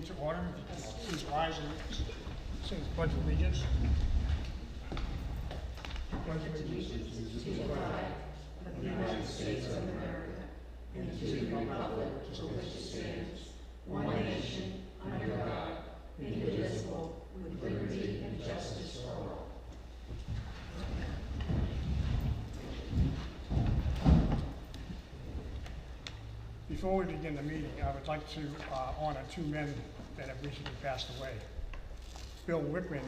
meeting to order. If you could please rise and sing the Pledge of Allegiance. Pledge of Allegiance to the flag of the United States of America and to the republic for which it stands, one nation, under God, indivisible, with liberty and justice for all. Before we begin the meeting, I would like to honor two men that have recently passed away. Bill Wickman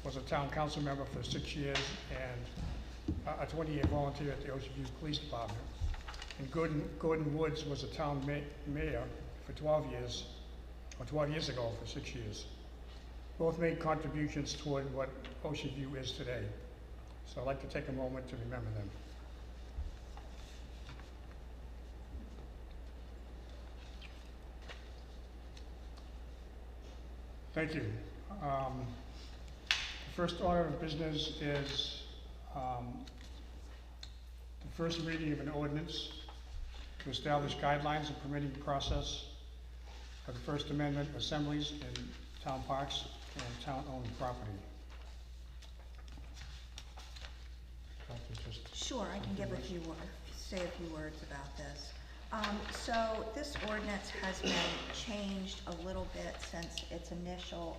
was a town council member for 6 years and a 20-year volunteer at the Ocean View Police Department. And Gordon Woods was a town mayor for 12 years ago for 6 years. Both made contributions toward what Ocean View is today. So I'd like to take a moment to remember them. Thank you. The first order of business is the first reading of an ordinance to establish guidelines and permitting process for the First Amendment assemblies in town parks and town-owned property. Sure, I can say a few words about this. So this ordinance has been changed a little bit since its initial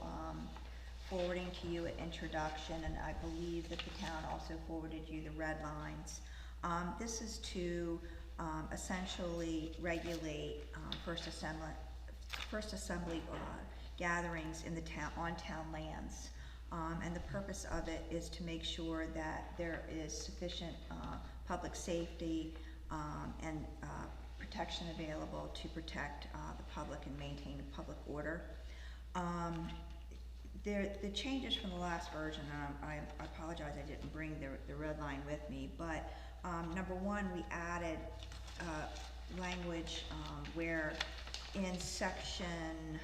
forwarding to you at introduction, and I believe that the town also forwarded you the red lines. This is to essentially regulate First Assembly gatherings in the town on town lands. And the purpose of it is to make sure that there is sufficient public safety and protection available to protect the public and maintain public order. The changes from the last version, I apologize I didn't bring the red line with me, but number one, we added language where in section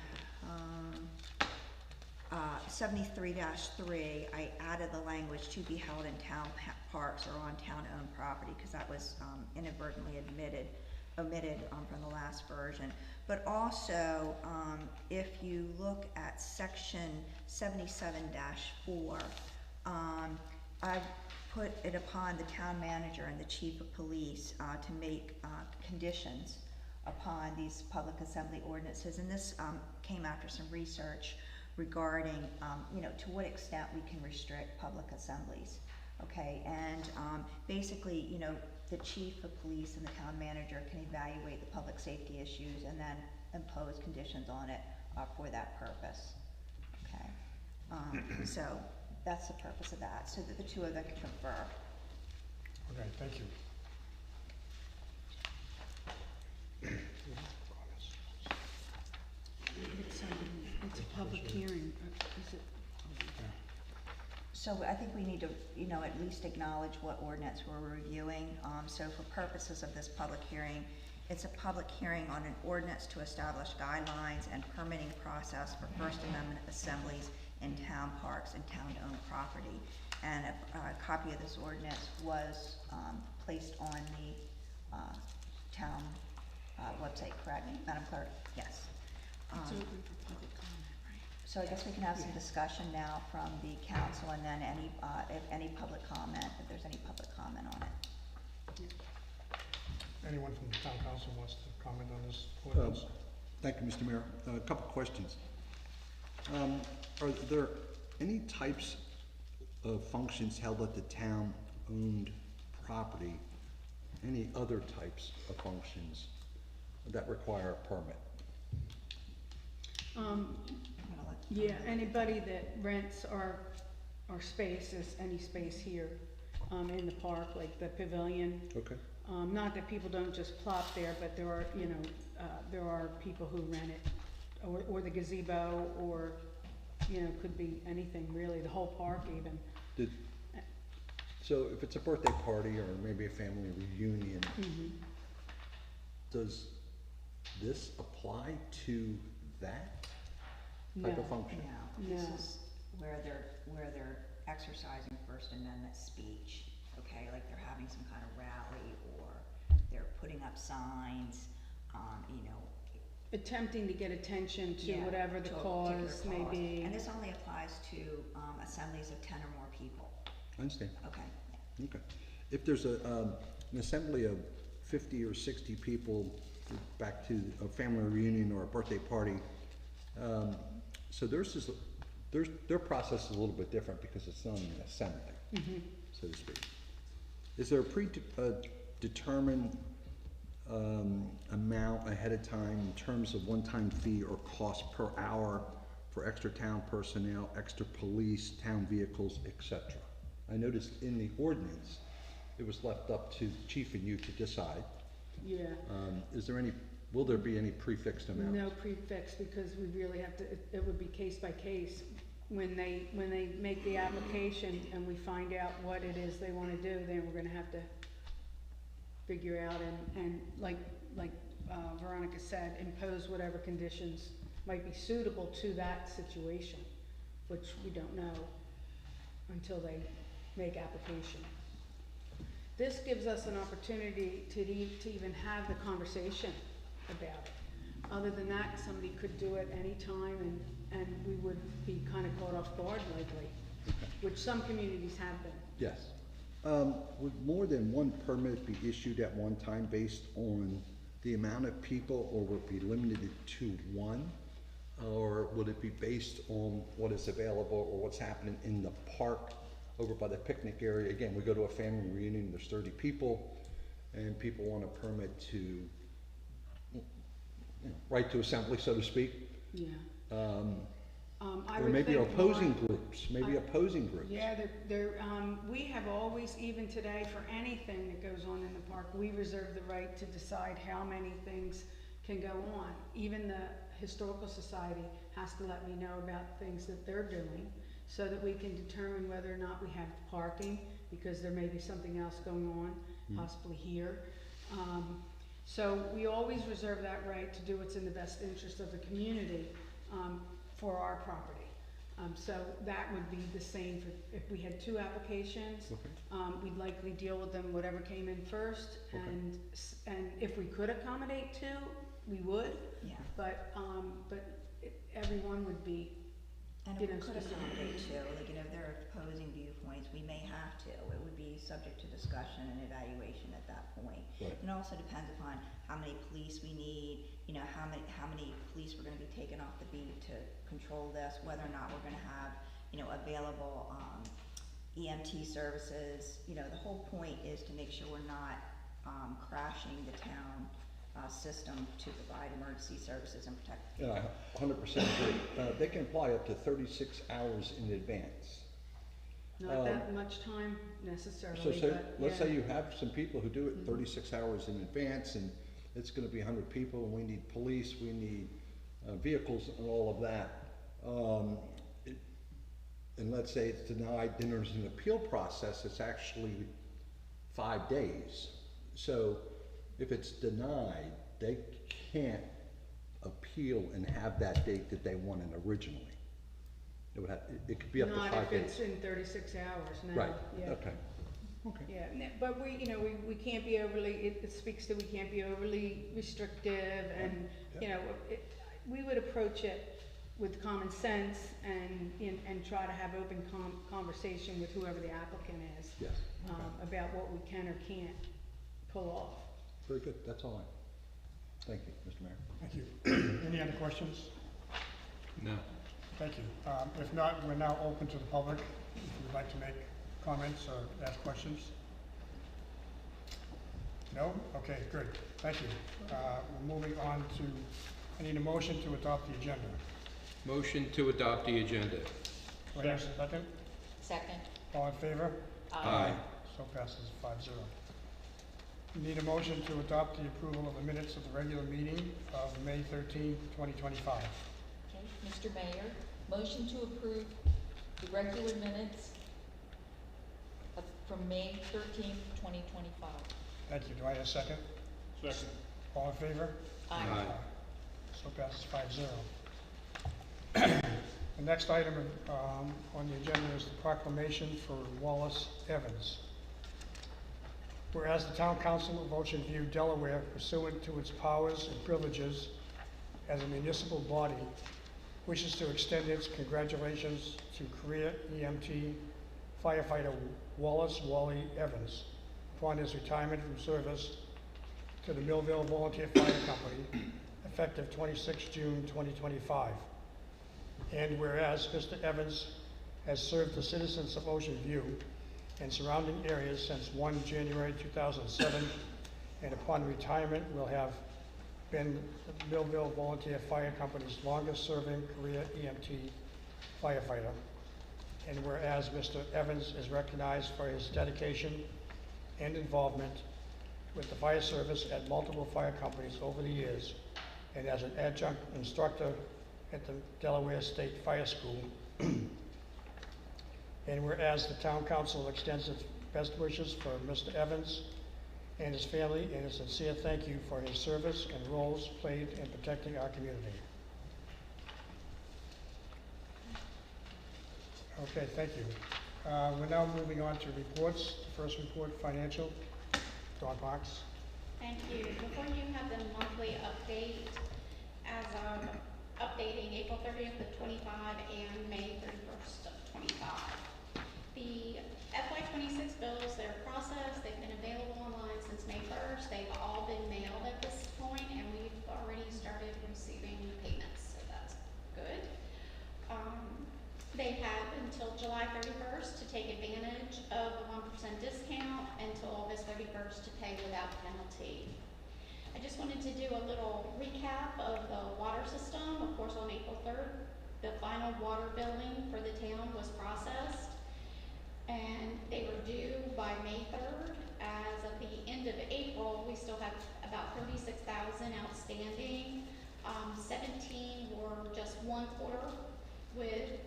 73-3, I added the language to be held in town parks or on town-owned property because that was inadvertently omitted from the last version. But also, if you look at section 77-4, I put it upon the town manager and the chief of police to make conditions upon these public assembly ordinances, and this came after some research regarding, to what extent we can restrict public assemblies. Okay, and basically, the chief of police and the town manager can evaluate the public safety issues and then impose conditions on it for that purpose. Okay, so that's the purpose of that, so that the two of them can confer. Okay, thank you. It's a public hearing, is it? So I think we need to, at least acknowledge what ordinance we're reviewing. So for purposes of this public hearing, it's a public hearing on an ordinance to establish guidelines and permitting process for First Amendment assemblies in town parks and town-owned property. And a copy of this ordinance was placed on the town website, correct, Madam Clerk? Yes. It's open for public comment, right? So I guess we can have some discussion now from the council, and then if any public comment, if there's any public comment on it. Anyone from the town council wants to comment on this ordinance? Thank you, Mr. Mayor. A couple questions. Are there any types of functions held at the town-owned property, any other types of functions that require a permit? Yeah, anybody that rents our spaces, any space here in the park, like the pavilion. Okay. Not that people don't just plop there, but there are, there are people who rent it, or the gazebo, or, could be anything really, the whole park even. So if it's a birthday party or maybe a family reunion, does this apply to that type of function? No, this is where they're exercising First Amendment speech, okay? Like they're having some kind of rally, or they're putting up signs, attempting to get attention to Yeah, whatever the to a particular cause may be. And this only applies to assemblies of 10 or more people. I understand. Okay. Okay. If there's an assembly of 50 or 60 people, back to a family reunion or a birthday party, so their process is a little bit different because it's not an assembly, so to speak. Is there a predetermined amount ahead of time in terms of one-time fee or cost per hour for extra town personnel, extra police, town vehicles, etc.? I noticed in the ordinance, it was left up to the chief and you to decide. Yeah. Will there be any prefixed amounts? No prefix, because we really have to, it would be case by case. When they make the application and we find out what it is they wanna do, then we're gonna have to figure out and like Veronica said, impose whatever conditions might be suitable to that situation, which we don't know until they make application. This gives us an opportunity to even have the conversation about it. Other than that, somebody could do it anytime and we would be kind of caught off guard likely, which some communities have been. Yes. Would more than one permit be issued at one time based on the amount of people, or would it be limited to one? Or would it be based on what is available or what's happening in the park over by the picnic area? Again, we go to a family reunion, there's 30 people, and people want a permit to, right to assembly, so to speak. Yeah. I Or would maybe think opposing more- groups, opposing groups. Yeah, we have always, even today, for anything that goes on in the park, we reserve the right to decide how many things can go on. Even the Historical Society has to let me know about things that they're doing so that we can determine whether or not we have parking, because there may be something else going on, possibly here. So we always reserve that right to do what's in the best interest of the community for our property. So that would be the same for, if we had two applications, we'd likely deal with them, whatever came in first, and if we could accommodate two, we would. Yeah. But everyone would be, And you if we know, could specific. accommodate too, like, if there are opposing viewpoints, we may have to. It would be subject to discussion and evaluation at that point. Right. It also depends upon how many police we need, how many police we're gonna be taking off the beat to control this, whether or not we're gonna have, available, EMT services. The whole point is to make sure we're not, crashing the town, system to provide emergency services and protect the Yeah, people. I 100% agree. They can apply up to 36 hours in advance. not that much time necessarily, So but let's yeah. say you have some people who do it 36 hours in advance, and it's gonna be 100 people, and we need police, we need vehicles and all of that. And let's say it's denied, then there's an appeal process, it's actually 5 days. So if it's denied, they can't appeal and have that date that they wanted originally. It could be up to 5 Not if days. it's in 36 hours, no. Right, Yeah. okay. Okay. Yeah, but we can't be overly, it speaks to we can't be overly restrictive and, we would approach it with common sense and try to have open conversation with whoever the applicant is. Yes. About what we can or can't pull off. Very good, that's all I, thank you, Mr. Mayor. Thank you. Any other questions? No. Thank you. If not, we're now open to the public, if you'd like to make comments or ask questions. No? Okay, good. Thank you. We're moving on to, I need a motion to adopt the agenda. Motion to adopt the agenda. Do I have a second? Second. All in favor? Aye. So passes 5-0. We need a motion to adopt the approval of the minutes of the regular meeting of May 13, 2025. Okay, Mr. Mayor, motion to approve the regular minutes from May 13th, 2025. Thank you. Do I have a second? Second. All in favor? Aye. So passes 5-0. The next item on the agenda is the proclamation for Wallace Evans. Whereas the Town Council of Ocean View, Delaware, pursuant to its powers and privileges as a municipal body, wishes to extend its congratulations to career EMT firefighter Wallace Wally Evans upon his retirement from service to the Millville Volunteer Fire Company, effective 26 June 2025. And whereas Mr. Evans has served the citizens of Ocean View and surrounding areas since 1 January 2007, and upon retirement will have been the Millville Volunteer Fire Company's longest-serving career EMT firefighter. And whereas Mr. Evans is recognized for his dedication and involvement with the fire service at multiple fire companies over the years, and as an adjunct instructor at the Delaware State Fire School. And whereas the town council extends its best wishes for Mr. Evans and his family, and a sincere thank you for his service and roles played in protecting our community. Okay, thank you. We're now moving on to reports. First report, financial. Dawn Parks. Thank you. Before you have the monthly update, as of updating April 30th of 25 and May 31st of 25. The FY26 bills, they're processed, they've been available online since May 1st. They've all been mailed at this point, and we've already started receiving payments, so that's good. They have until July 31st to take advantage of the 1% discount, until August 31st to pay without penalty. I just wanted to do a little recap of the water system. Of course, on April 3rd, the final water billing for the town was processed, and they were due by May 3rd. As of the end of April, we still have about 36,000 outstanding. 17 were just one quarter, with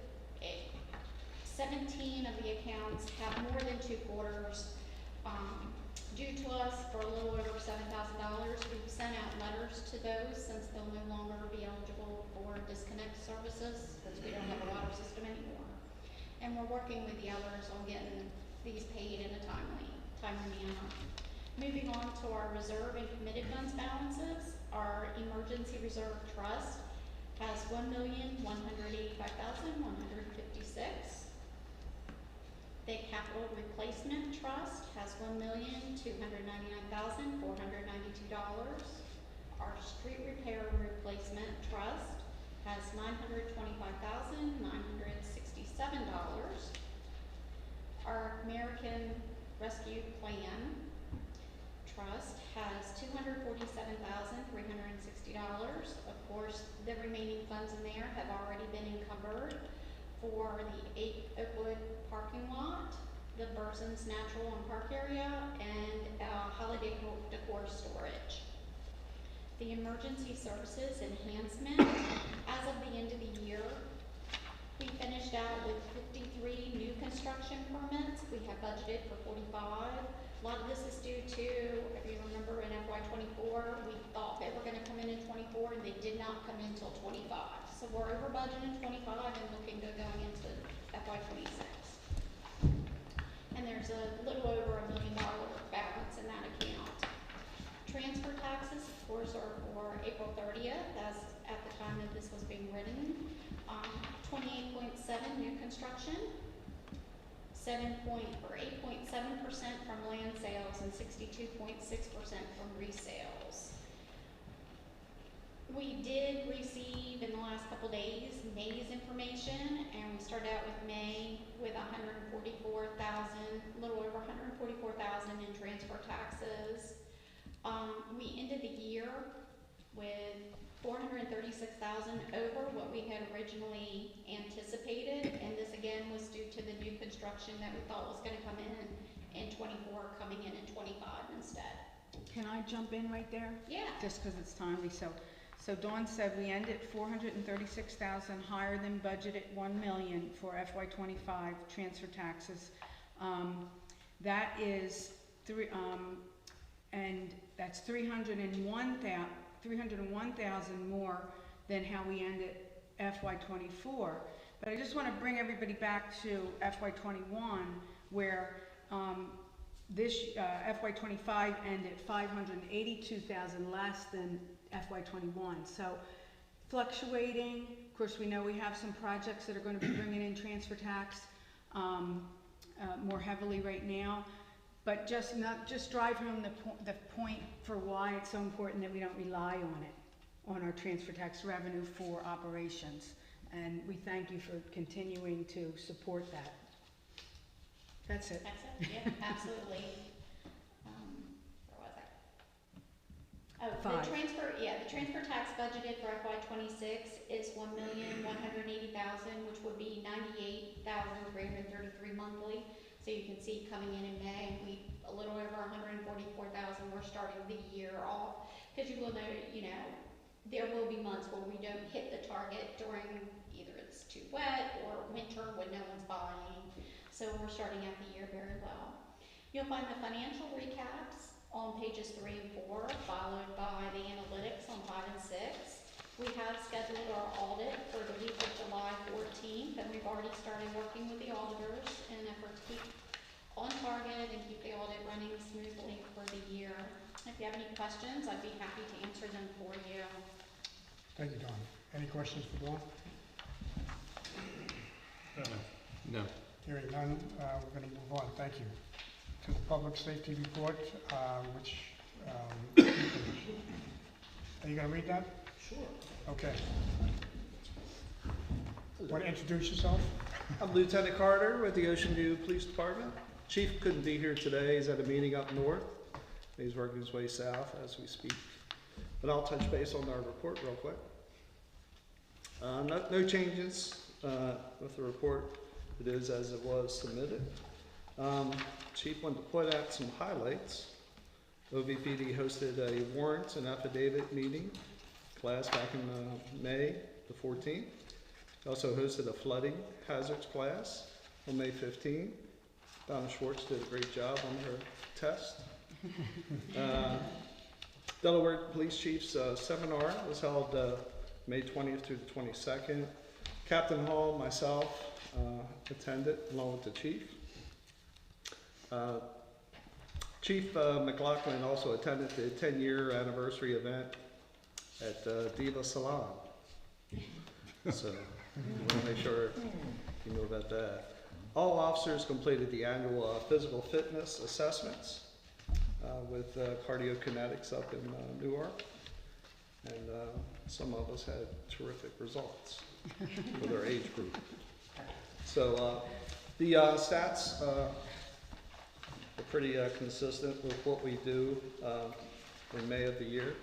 17 of the accounts have more than 2 quarters due to us for a little over $7,000. We've sent out letters to those since they'll no longer be eligible for disconnect services because we don't have a water system anymore. And we're working with the others on getting these paid in a timely manner. Moving on to our reserve and committed funds balances, our emergency reserve trust has $1,185,156. The capital replacement trust has $1,299,492. Our street repair and replacement trust has $925,967. Our American Rescue Plan Trust has $247,360. Of course, the remaining funds in there have already been encumbered for the 8 Oakwood parking lot, the Burson's Natural and Park area, and holiday decor storage. The emergency services enhancement, as of the end of the year, we finished out with 53 new construction permits. We have budgeted for 45. A lot of this is due to, if you remember in FY24, we thought they were going to come in 24 and they did not come in until 25. So we're over budget in 25 and looking good going into FY26. And there's a little over $1 million balance in that account. Transfer taxes, of course, are for April 30th, as at the time that this was being written. 28.7 new construction, 8.7% from land sales, and 62.6% from resales. We did receive in the last couple days May's information, and we started out with May with 144,000, a little over 144,000 in transfer taxes. We ended the year with 436,000 over what we had originally anticipated, and this again was due to the new construction that we thought was going to come in 24, coming in 25 instead. Can I jump in right there? Yeah. Just because it's timely. So Dawn said we ended 436,000 higher than budgeted, 1 million for FY25 transfer taxes. That is and that's 301,000 more than how we ended FY24. But I just want to bring everybody back to FY21, where this FY25 ended 582,000 less than FY21. So fluctuating. Of course, we know we have some projects that are gonna be bringing in transfer tax, more heavily right now. But just drive home the point for why it's so important that we don't rely on it, on our transfer tax revenue for operations. And we thank you for continuing to support that. That's it. That's it, yeah, absolutely. Where was I? Oh, Five. the transfer tax budgeted for FY '26 is $1,180,000, which would be $98,333 monthly. So you can see coming in May, we a little over $144,000. We're starting the year off, because you will know, there will be months where we don't hit the target during either it's too wet or winter when no one's buying. So we're starting out the year very well. You'll find the financial recaps on pages 3 and 4, followed by the analytics on 5 and 6. We have scheduled our audit for the week of July 14th, and we've already started working with the auditors in an effort to keep on target and keep the audit running smoothly for the year. If you have any questions, I'd be happy to answer them for you. Thank you, Dawn. Any questions for Dawn? No. Hearing none, we're gonna move on. Thank you. To the public safety report, which, are you gonna read that? Sure. Okay. Want to introduce yourself? I'm Lieutenant Carter with the Ocean View Police Department. Chief couldn't be here today. He's at a meeting up north. He's working his way south as we speak. But I'll touch base on our report real quick. No changes with the report. It is as it was submitted. Chief wanted to point out some highlights. OVPD hosted a warrant and affidavit meeting class back in May the 14th. Also hosted a flooding hazards class on May 15th. Donna Schwartz did a great job on her test. Delaware Police Chief's seminar was held May 20th through the 22nd. Captain Hall, myself, attended along with the chief. Chief McLaughlin also attended the 10-year anniversary event at Diva Salon. So, I want to make sure you know about that. All officers completed the annual physical fitness assessments with Cardiokinetics up in Newark. And some of us had terrific results for their age group. So the stats are pretty consistent with what we do in May of the year.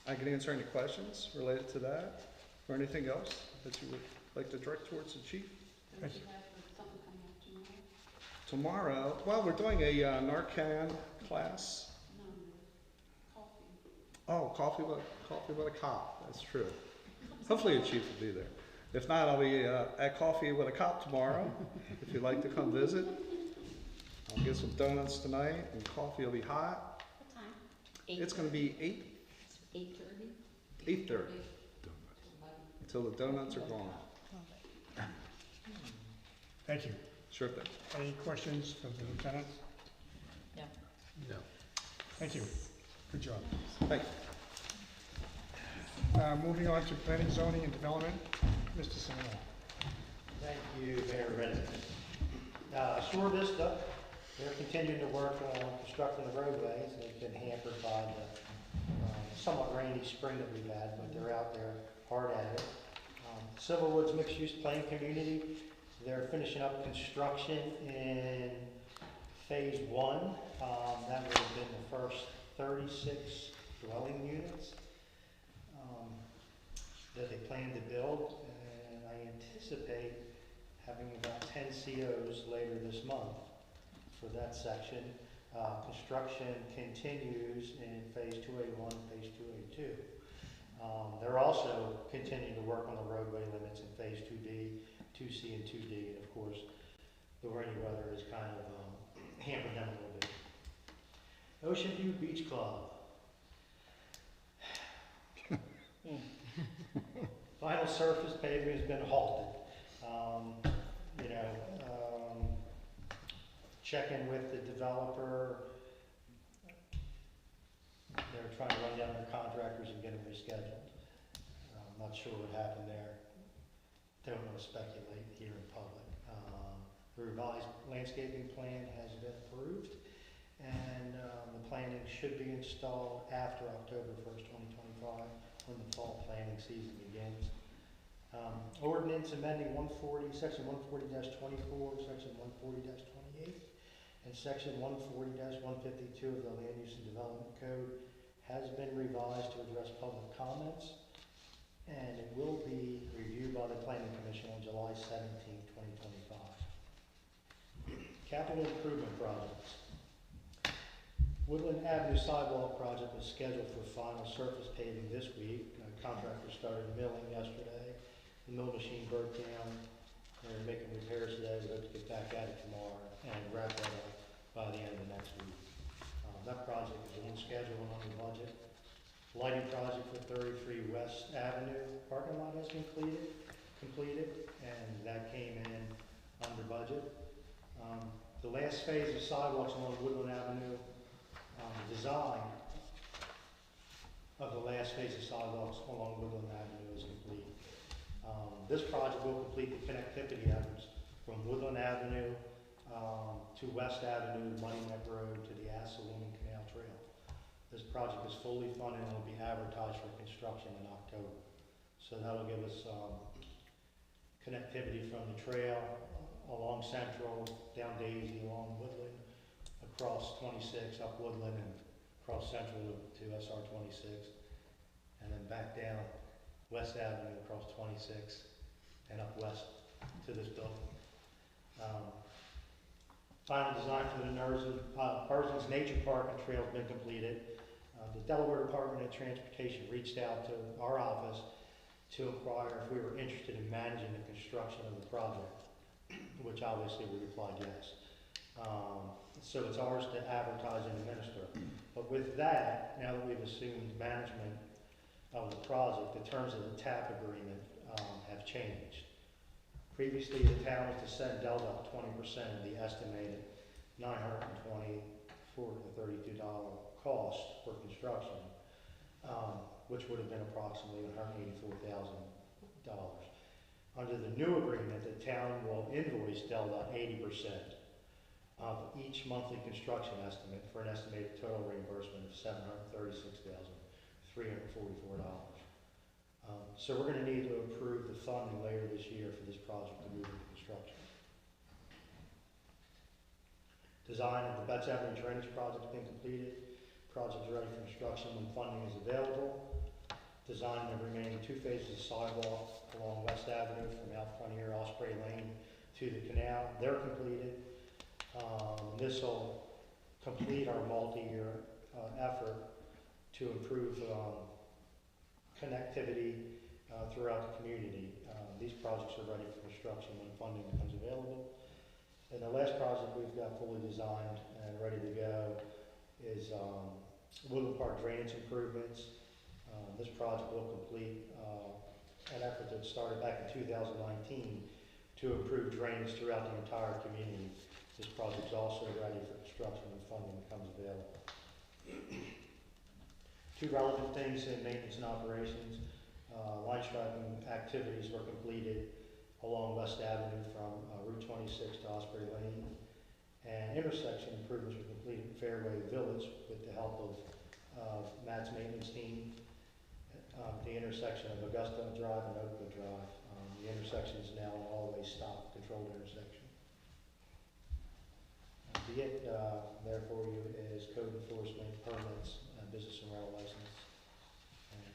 I can answer any questions related to that or anything else that you would like to direct towards the chief. Thank you. Tomorrow, well, we're doing a Narcan class. Oh, coffee with a cop. That's true. Hopefully the chief will be there. If not, I'll be at Coffee with a Cop tomorrow. If you'd like to come visit, I'll get some donuts tonight, and coffee will be hot. What time? It's going to be 8:30 until the donuts are gone. Thank you. Sure thing. Any questions for the lieutenant? No. No. Thank you. Good job. Thank you. Moving on to planning, zoning, and development, Mr. Semino. Thank you, Mayor Renner. Shore Vista, they're continuing to work on constructing the roadways. They've been hampered by the somewhat rainy spring that we've had, but they're out there hard at it. Civil Woods Mixed Use Plan Community, they're finishing up construction in phase 1. That would have been the first 36 dwelling units that they plan to build, and I anticipate having about 10 COs later this month for that section. Construction continues in phase 2A1, phase 2A2. They're also continuing to work on the roadway limits in phase 2B, 2C, and 2D, and of course, the rainy weather has kind of hampered them a little bit. Ocean View Beach Club. Final surface paving has been halted. Checking with the developer. They're trying to run down their contractors and get them rescheduled. Not sure what happened there. Don't want to speculate here in public. The revised landscaping plan has been approved, and the planting should be installed after October 1st, 2025, when the fall planting season begins. Ordinance amending section 140-24, section 140-28, and section 140-152 of the Land Use and Development Code has been revised to address public comments, and it will be reviewed by the Planning Commission on July 17, 2025. Capital improvement projects. Woodland Avenue sidewalk project is scheduled for final surface paving this week. Contractor started milling yesterday. The mill machine broke down. They're making repairs today. We hope to get back at it tomorrow and wrap that up by the end of next week. That project is on schedule and under budget. Lighting project for 33 West Avenue parking lot has been completed, and that came in under budget. The last phase of sidewalks along Woodland Avenue, design of the last phase of sidewalks along Woodland Avenue is complete. This project will complete the connectivity efforts from Woodland Avenue to West Avenue, Money Neck Road to the Assawaming Canal Trail. This project is fully funded and will be advertised for construction in October. So that'll give us connectivity from the trail along Central, down Daisy, along Woodland, across 26, up Woodland, and across Central to SR 26, and then back down West Avenue across 26, and up west to this building. Final design for the Burzins Nature Park and Trail has been completed. The Delaware Department of Transportation reached out to our office to inquire if we were interested in managing the construction of the project, which obviously we replied yes. So it's ours to advertise and administer. But with that, now that we've assumed management of the project, the terms of the TAP agreement have changed. Previously, the town was to send Delta 20% of the estimated $924 to $32 cost for construction, which would have been approximately $184,000. Under the new agreement, the town will invoice Delta 80% of each monthly construction estimate for an estimated total reimbursement of $736,344. So we're going to need to approve the funding later this year for this project to move into construction. Design of the Betts Avenue Drainage Project has been completed. Project is ready for construction when funding is available. Design of the remaining 2 phases of sidewalk along West Avenue from out front here, Osprey Lane to the canal. They're completed. This will complete our multi-year effort to improve connectivity throughout the community. These projects are ready for construction when funding becomes available. And the last project we've got fully designed and ready to go is Woodland Park drainage improvements. This project will complete an effort that started back in 2019 to improve drainage throughout the entire community. This project is also ready for construction when funding becomes available. 2 relevant things in maintenance and operations. Line striping activities were completed along West Avenue from Route 26 to Osprey Lane. And intersection improvements were completed in Fairway Village with the help of Matt's maintenance team. The intersection of Augusta Drive and Oakwood Drive. The intersection is now an all-way stop controlled intersection. Be it there for you is code enforcement, permits, business and rental license. And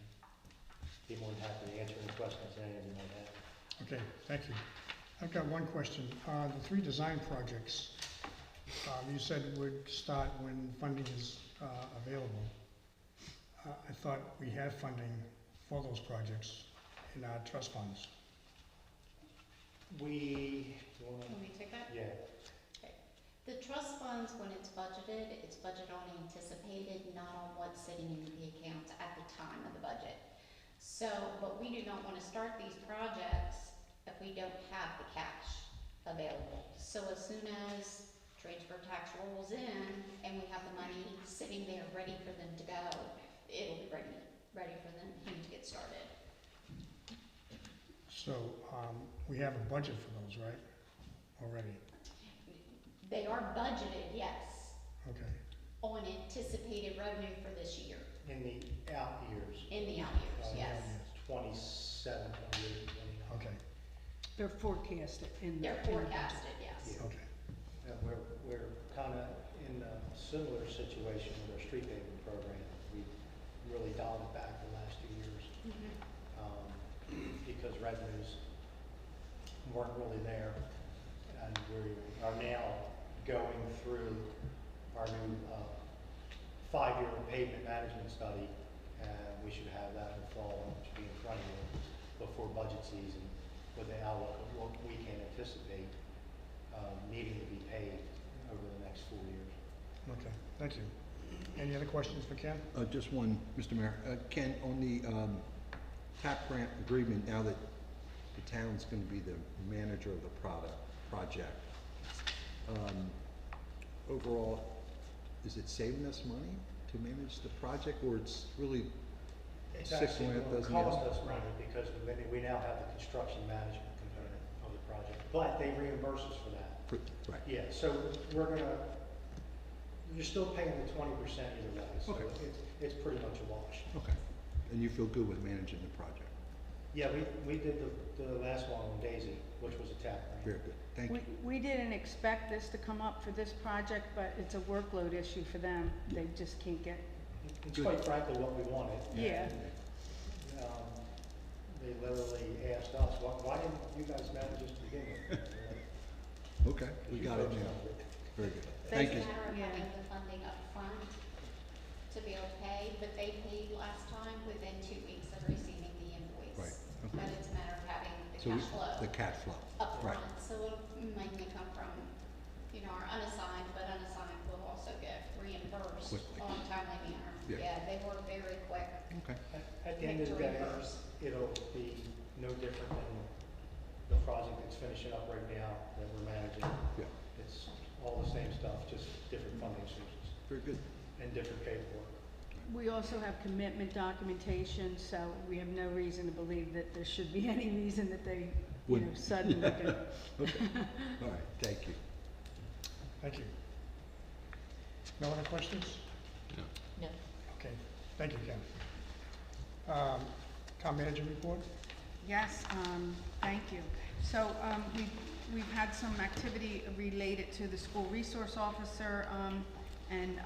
be more than happy to answer any questions any of you might have. Okay, thank you. I've got one question. The 3 design projects, you said would start when funding is available. I thought we had funding for those projects in our trust funds. Can we take that? Yeah. The trust funds, when it's budgeted on anticipated, not on what's sitting in the accounts at the time of the budget. So, but we do not want to start these projects if we don't have the cash available. So as soon as transfer tax rolls in and we have the money sitting there ready for them to go, it'll be ready for them to get started. So, we have a budget for those, right? Already, They are budgeted, yes, okay. on anticipated revenue for this year, In the out years. in the out years, yes. 27, 28, 29. Okay, They're forecasted in the. They're in the budget. forecasted, yes. okay. We're kind of in a similar situation with our street paving program. We really dialed it back the last 2 years because revenues weren't really there. And we are now going through our new 5-year pavement management study. And we should have that in the fall, which should be in front of you before budget season with the outlook of what we can anticipate needing to be paid over the next 4 years. Okay, thank you. Any other questions for Ken? Just one, Mr. Mayor. Ken, on the TAP grant agreement, now that the town's going to be the manager of the project, overall, is it saving us money to manage the project, or it's really It's $6,500,000? actually going to cost us money because we now have the construction management component of the project, but they reimburse us for that. Right. Yeah, so you're still paying the 20% either way, so Okay. it's pretty much a wash. Okay. And you feel good with managing the project? Yeah, we did the last one on Daisy, which was a TAP grant. Very good. Thank you. We didn't expect this to come up for this project, but it's a workload issue for them. They just can't get, It's quite frankly what we wanted. Yeah. And, they literally asked us, why didn't you guys manage this to begin with? Okay, we got it now. Very good. Thank you. It's a matter of Yeah. having the funding up front to be able to pay, but they paid last time within 2 weeks of receiving the invoice. Right, okay. But it's a matter of having the So cash flow the cash flow. up Right. front. So it'll mainly come from, our unassigned, but unassigned will also get reimbursed Quickly. on a timely manner. Yeah. Yeah, they were very quick. Okay. At the end of the Quick to day, reimburse. it'll be no different than the project that's finishing up right now that we're managing. Yeah. It's all the same stuff, just different funding sources Very good. and different paperwork. we also have commitment documentation, so we have no reason to believe that there should be any reason that they, Wouldn't. suddenly can. Okay. All right. Thank you. Thank you. No other questions? No. Okay, thank you, Ken. Town manager report? Yes, thank you. So, we've had some activity related to the school resource officer, and,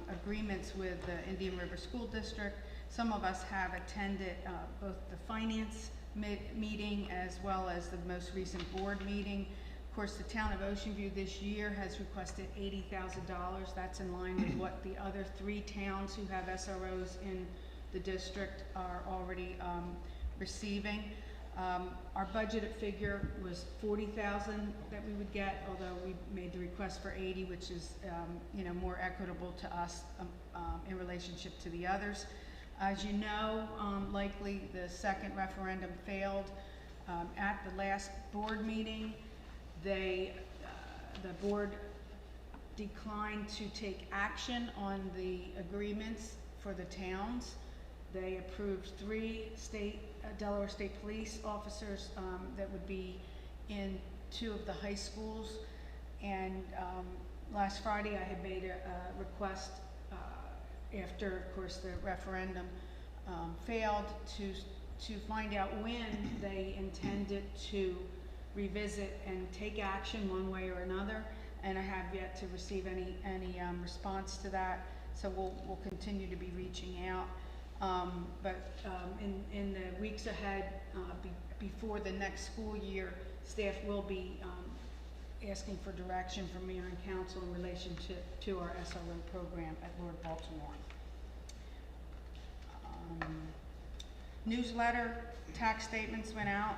agreements with the Indian River School District. Some of us have attended, both the finance meeting as well as the most recent board meeting. Of course, the town of Ocean View this year has requested $80,000. That's in line with what the other 3 towns who have SROs in the district are already, receiving. Our budgeted figure was $40,000 that we would get, although we made the request for 80, which is, more equitable to us, in relationship to the others. As you know, likely the second referendum failed. At the last board meeting, the board declined to take action on the agreements for the towns. They approved 3 Delaware State Police officers that would be in 2 of the high schools. And last Friday, I had made a request after, of course, the referendum failed to find out when they intended to revisit and take action one way or another. And I have yet to receive any response to that. So we'll continue to be reaching out. But in the weeks ahead, before the next school year, staff will be asking for direction from mayor and council in relation to our SRO program at Lord Baltimore. Newsletter, tax statements went out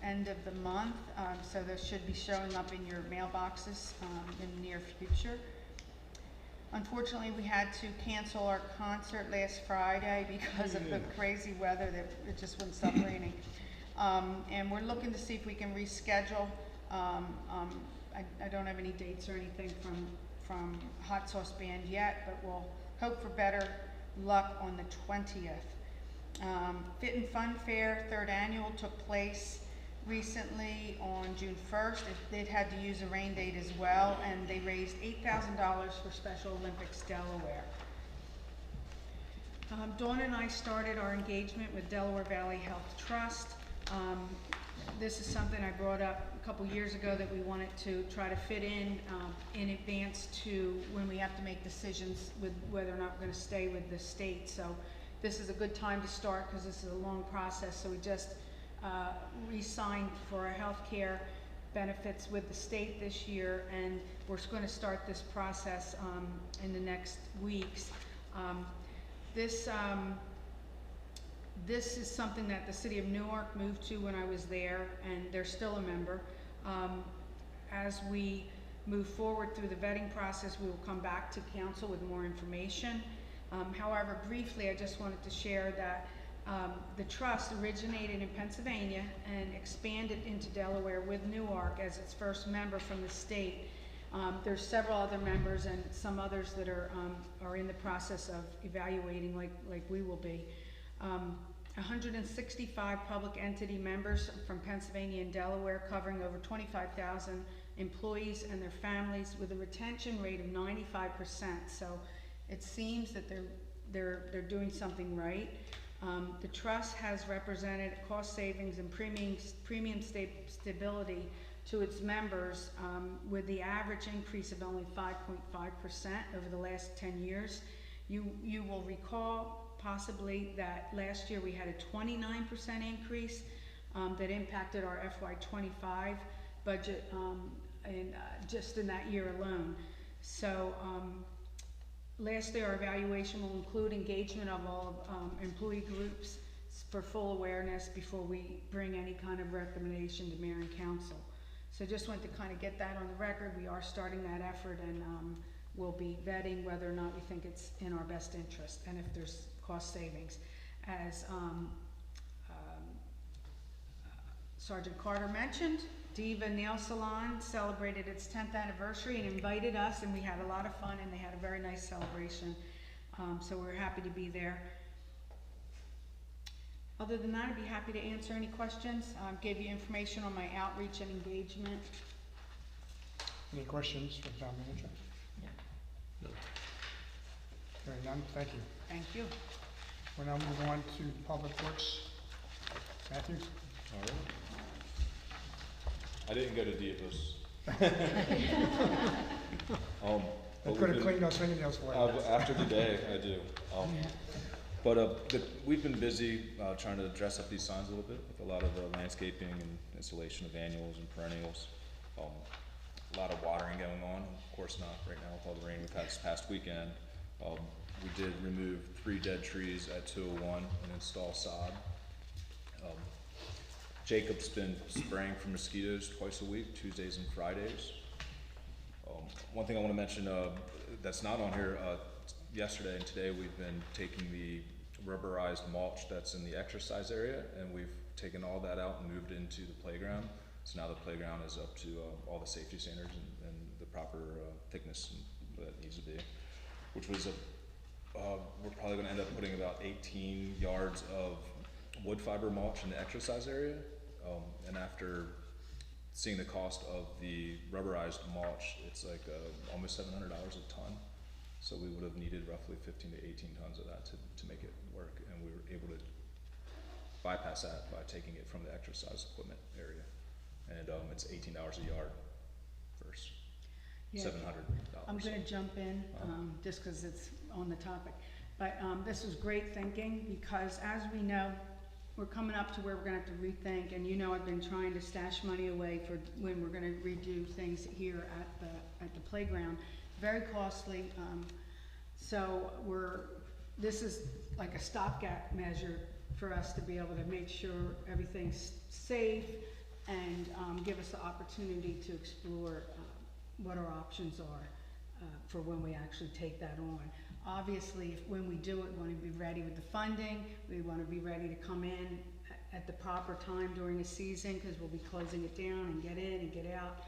end of the month, so those should be showing up in your mailboxes in the near future. Unfortunately, we had to cancel our concert last Friday because of the crazy weather that it just wouldn't stop raining. And we're looking to see if we can reschedule. I don't have any dates or anything from Hot Sauce Band yet, but we'll hope for better luck on the 20th. Fit and Fun Fair, 3rd annual, took place recently on June 1st. They'd had to use a rain date as well, and they raised $8,000 for Special Olympics Delaware. Dawn and I started our engagement with Delaware Valley Health Trust. This is something I brought up a couple years ago that we wanted to try to fit in advance to when we have to make decisions with whether or not we're going to stay with the state. So this is a good time to start because this is a long process. So we just re-signed for our health care benefits with the state this year, and we're going to start this process in the next weeks. This is something that the city of Newark moved to when I was there, and they're still a member. As we move forward through the vetting process, we will come back to council with more information. However, briefly, I just wanted to share that the trust originated in Pennsylvania and expanded into Delaware with Newark as its first member from the state. There's several other members and some others that are in the process of evaluating like we will be. 165 public entity members from Pennsylvania and Delaware, covering over 25,000 employees and their families, with a retention rate of 95%. So it seems that they're doing something right. The trust has represented cost savings and premium stability to its members, with the average increase of only 5.5% over the last 10 years. You will recall possibly that last year we had a 29% increase that impacted our FY25 budget just in that year alone. So lastly, our evaluation will include engagement of all employee groups for full awareness before we bring any kind of recommendation to mayor and council. So just wanted to kind of get that on the record. We are starting that effort, and we'll be vetting whether or not we think it's in our best interest and if there's cost savings. As Sergeant Carter mentioned, Diva Nail Salon celebrated its 10th anniversary and invited us, and we had a lot of fun, and they had a very nice celebration. So we're happy to be there. Other than that, I'd be happy to answer any questions. Gave you information on my outreach and engagement. Any questions for the town manager? No. Hearing none, thank you. Thank you. We'll now move on to Public Works. Matthew? All right. I didn't go to Divas. I could have cleaned those fingernails for you. After the day, I do. We've been busy trying to dress up these signs a little bit with a lot of landscaping and installation of annuals and perennials. A lot of watering going on. Of course not right now with all the rain we've had this past weekend. We did remove 3 dead trees at 201 and install sod. Jacob's been spraying for mosquitoes twice a week, Tuesdays and Fridays. One thing I want to mention that's not on here, yesterday and today we've been taking the rubberized mulch that's in the exercise area, and we've taken all that out and moved into the playground. So now the playground is up to all the safety standards and the proper thickness that it needs to be, which was we're probably going to end up putting about 18 yards of wood fiber mulch in the exercise area. And after seeing the cost of the rubberized mulch, it's like almost $700 a ton. So we would have needed roughly 15 to 18 tons of that to make it work, and we were able to bypass that by taking it from the exercise equipment area. And it's $18 a yard versus $700. I'm going to jump in just because it's on the topic. But this was great thinking, because as we know, we're coming up to where we're going to have to rethink. And I've been trying to stash money away for when we're going to redo things here at the playground. Very costly. So this is like a stopgap measure for us to be able to make sure everything's safe and give us the opportunity to explore what our options are for when we actually take that on. Obviously, when we do it, we want to be ready with the funding. We want to be ready to come in at the proper time during the season, because we'll be closing it down and get in and get out.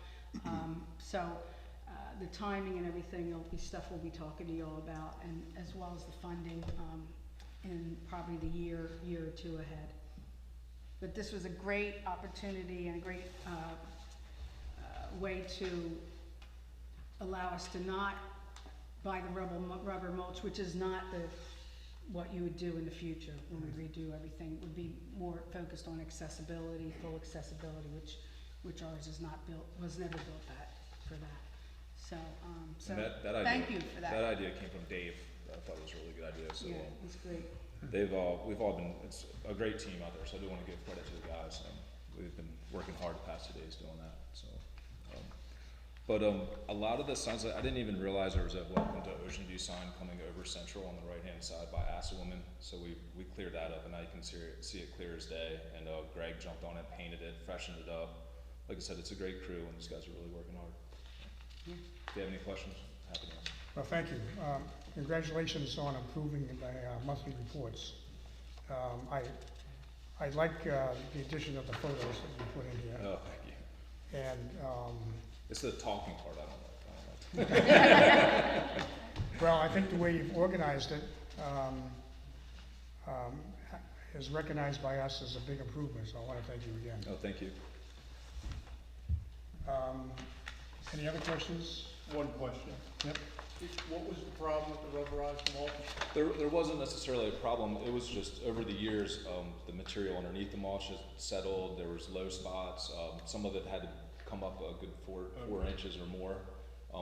The timing and everything will be stuff we'll be talking to you all about, and as well as the funding in probably the year or two ahead. that this was a great opportunity and a great, way to allow us to not buy the rubber mulch, which is not what you would do in the future when we redo everything. It would be more focused on accessibility, full accessibility, which ours is not built, was never built for that. So, so And that idea, thank you for that. That idea came from Dave. I thought it was a really good idea, so. Yeah, it's great. We've all been, it's a great team out there, so I do wanna give credit to the guys. We've been working hard the past 2 days doing that, so. But a lot of the signs, I didn't even realize there was a welcome to Ocean View sign coming over Central on the right-hand side by Assawoman. So we cleared that up, and now you can see it clear as day. And Greg jumped on it, painted it, freshened it up. Like I said, it's a great crew, and these guys are really working hard. Yeah. If you have any questions, happy to answer. Well, thank you. Congratulations on improving the monthly reports. I like the addition of the photos that you put in here. Oh, thank you. And, It's the talking part I don't like. well, I think the way you've organized it is recognized by us as a big improvement, so I want to thank you again. Oh, thank you. Any other questions? One question. Yep. What was the problem with the rubberized mulch? There wasn't necessarily a problem. It was just over the years, the material underneath the mulch has settled. There was low spots. Some of it had to come up a good four inches or more.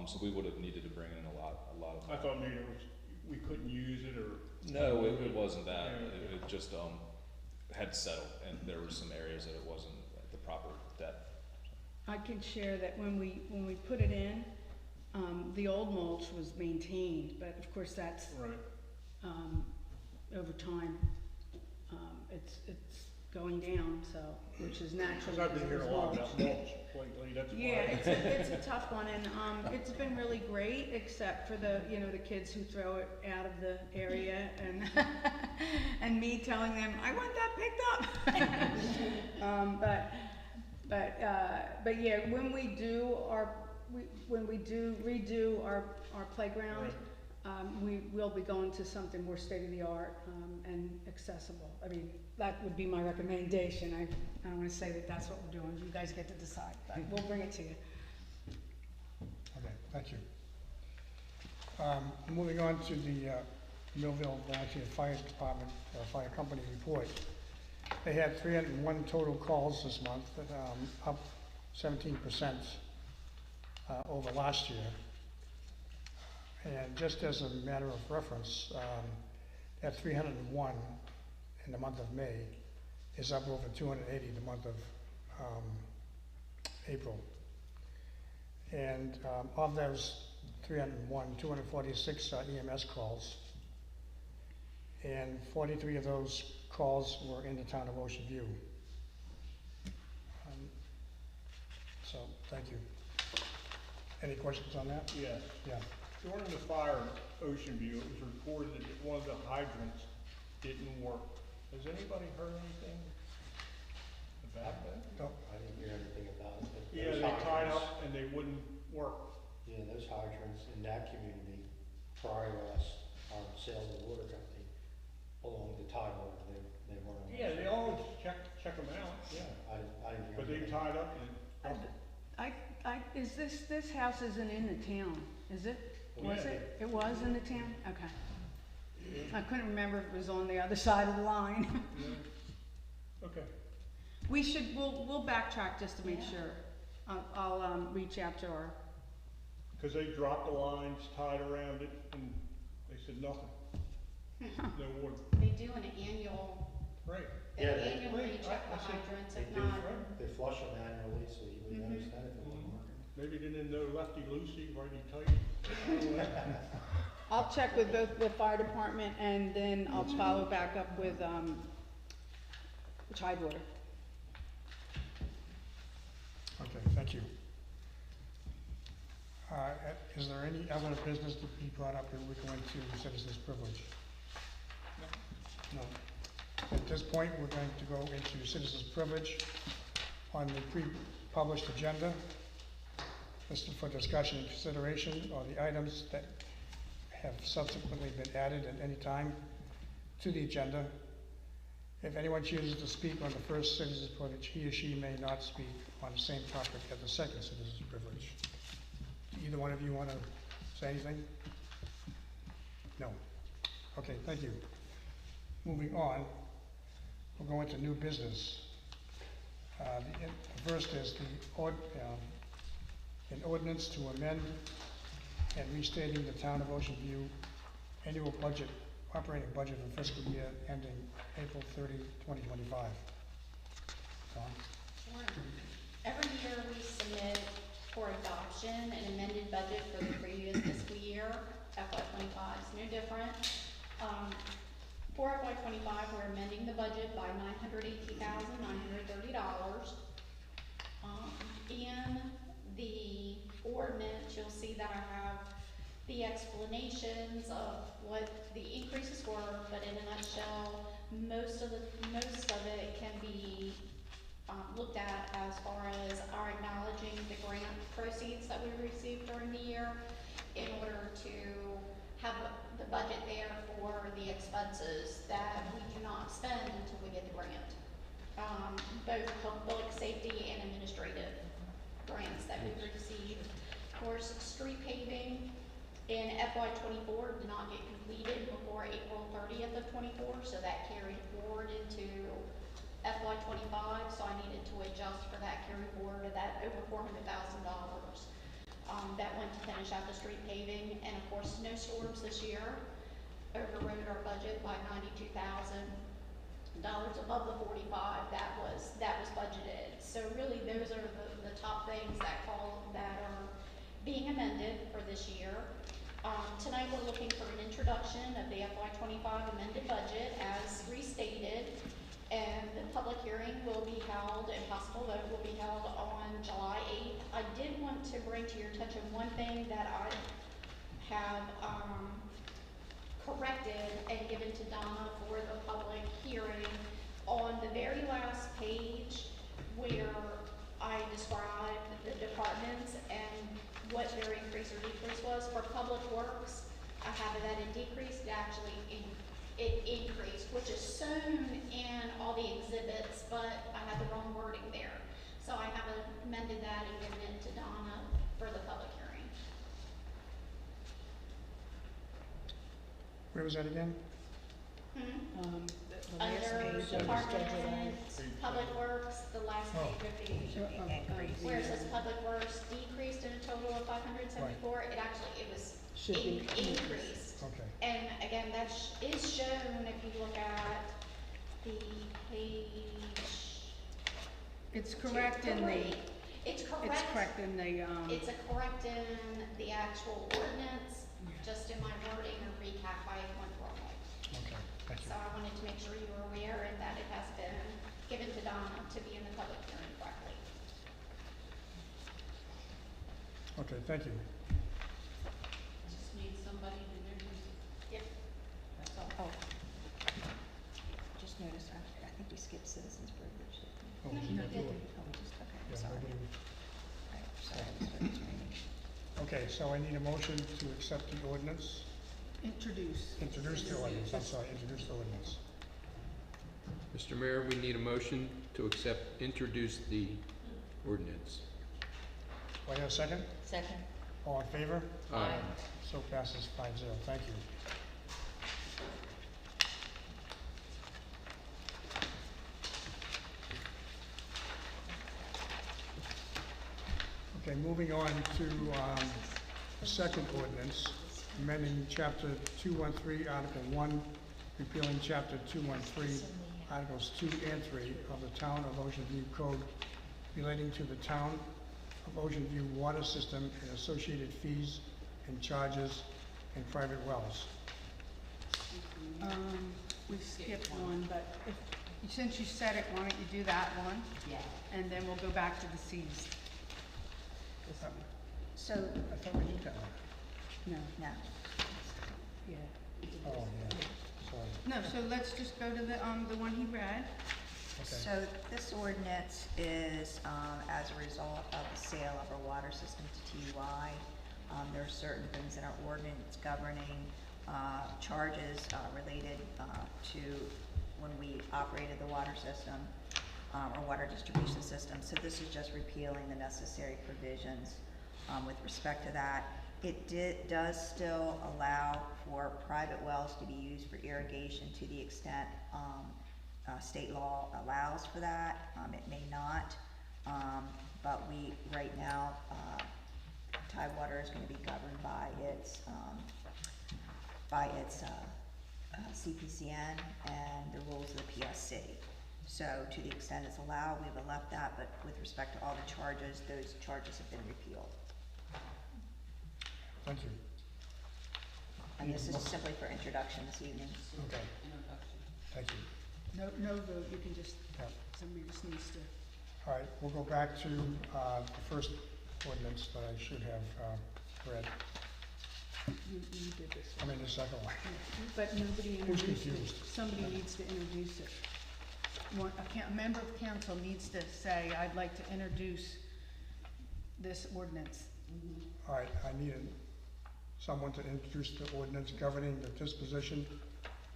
So we would have needed to bring in a lot of. I thought maybe we couldn't use it or. No, it wasn't that. Yeah. It just had settled, and there were some areas that it wasn't at the proper depth. I can share that when we put it in, the old mulch was maintained, but of course that's, Right. over time, it's going down, so, which is natural. Because I've been because hearing it's a lot mulch. about mulch lately, that's why. Yeah, it's a tough one, and, it's been really great, except for the kids who throw it out of the area, and, and me telling them, I want that picked up. But yeah, when we do redo our playground, we will be going to something more state-of-the-art, and accessible. I mean, that would be my recommendation. I don't wanna say that that's what we're doing, you guys get to decide, but we'll bring it to you. Okay, thank you. Moving on to the Millville Volunteer Fire Department, Fire Company report. They had 301 total calls this month, up 17% over last year. And just as a matter of reference, that 301 in the month of May is up over 280 the month of April. And of those 301, 246 EMS calls, and 43 of those calls were in the town of Ocean View. So, thank you. Any questions on that? Yes. Yeah. During the fire at Ocean View, it was reported that one of the hydrants didn't work. Has anybody heard anything about that? No. I didn't hear anything about it. But Yeah, those they tied hydrants- up and they wouldn't work. Yeah, those hydrants in that community, prior to us, sales of the water company, belonged to Tidewater. They weren't. on Yeah, the- they always check them out. Yeah, I didn't hear. But they anything. tied up and. Is this house isn't in the town, is it? Was Yeah. it? It was in the town? Okay. I couldn't remember if it was on the other side of the line. Okay. We'll backtrack just to make sure. I'll reach out to our, Because they dropped the lines, tied around it, and they said nothing. No water. They do an annual, Right. they Yeah, they- annually check the I see. hydrants, They if do, not, they flush them annually, so you would Mhm. understand if it wasn't working. Maybe they didn't know lefty loosey, righty tighty. I don't know. I'll check with both the fire department and then I'll follow back up with, Tidewater. Okay, thank you. Is there any other business to be brought up that we go into citizens' privilege? No. At this point, we're going to go into citizens' privilege on the pre-published agenda. This is for discussion and consideration of the items that have subsequently been added at any time to the agenda. If anyone chooses to speak on the first citizen's privilege, he or she may not speak on the same topic as the second citizen's privilege. Either one of you want to say anything? No. Okay, thank you. Moving on, we'll go into new business. The first is an ordinance to amend and restating the Town of Ocean View annual budget, operating budget for fiscal year ending April 30, 2025. Tom? Sure. Every year we submit for adoption an amended budget for the previous fiscal year. FY '25 is no different. For FY '25, we're amending the budget by $918,930. In the ordinance, you'll see that I have the explanations of what the increases were, but in a nutshell, most of it can be looked at as far as our acknowledging the grant proceeds that we received during the year in order to have the budget there for the expenses that we do not spend until we get the grant. Both public safety and administrative grants that we received. Of course, street paving in FY '24 did not get completed before April 30th of '24, so that carried forward into FY '25, so I needed to adjust for that carry forward of that over $400,000. That went to finish out the street paving, and of course, snowstorms this year overrode our budget by $92,000 above the 45 that was budgeted. So really, those are the top things that are being amended for this year. Tonight, we're looking for an introduction of the FY '25 amended budget as restated, and the public hearing will be held, and possible vote will be held on July 8th. I did want to bring to your attention one thing that I have corrected and given to Donna for the public hearing. On the very last page where I described the departments and what their increase or decrease was for public works, I have it at a decrease. It actually it increased, which is shown in all the exhibits, but I had the wrong wording there. So I have amended that and given it to Donna for the public hearing. Where was that again? The last Under page of the Department, schedule. Public Works, the last Oh. page of the where it says Public Works decreased in a total of 574, it was Should be increased. Okay. And again, that is shown if you look at the page. It's correct in the, It's it's correct. correct in the, It's a correct in the actual ordinance, just in my wording or recap, I went wrong. Okay, thank you. So I wanted to make sure you were aware and that it has been given to Donna to be in the public hearing correctly. Okay, thank you. Just need somebody to introduce it. Yep. That's all. Oh. Just noticed, I think we skipped citizens privilege, didn't we? Oh, we should do it. Oh, we just, okay, Yeah, sorry. nobody- Right, sorry, I was starting training. Okay, so I need a motion to accept the ordinance. introduce. Introduce the ordinance, I'm sorry, introduce the ordinance. Mr. Mayor, we need a motion to introduce the ordinance. Do I have a second? Second. All in favor? Aye. So passes 5-0, thank you. Okay, moving on to the second ordinance, amending Chapter 213, Article 1, repealing Chapter 213, Articles 2 and 3 of the Town of Ocean View Code relating to the Town of Ocean View water system and associated fees and charges and private wells. We skipped one, but since you said it, why don't you do that one? Yeah. And then we'll go back to the Cs. So, I thought we did that one. No, no, yeah. Oh, yeah, sorry. No, so let's just go to the one he read. Okay. so this ordinance is, as a result of the sale of our water system to TUI. There are certain things in our ordinance governing, charges, related, to when we operated the water system, or water distribution system. So this is just repealing the necessary provisions, with respect to that. It does still allow for private wells to be used for irrigation to the extent, state law allows for that. It may not, but we, right now, Tidewater is gonna be governed by its CPCN and the rules of the PSC. So to the extent it's allowed, we've left that, but with respect to all the charges, those charges have been repealed. Thank you. And this is simply for introduction this evening. Okay, thank you. No vote, you can just, Yeah. somebody just needs to. All right, we'll go back to the first ordinance that I should have read. You did this I one. mean, the second one. But nobody Who's introduced it. confused? Somebody needs to introduce it. A member of council needs to say, I'd like to introduce this ordinance. All right, I need someone to introduce the ordinance governing the disposition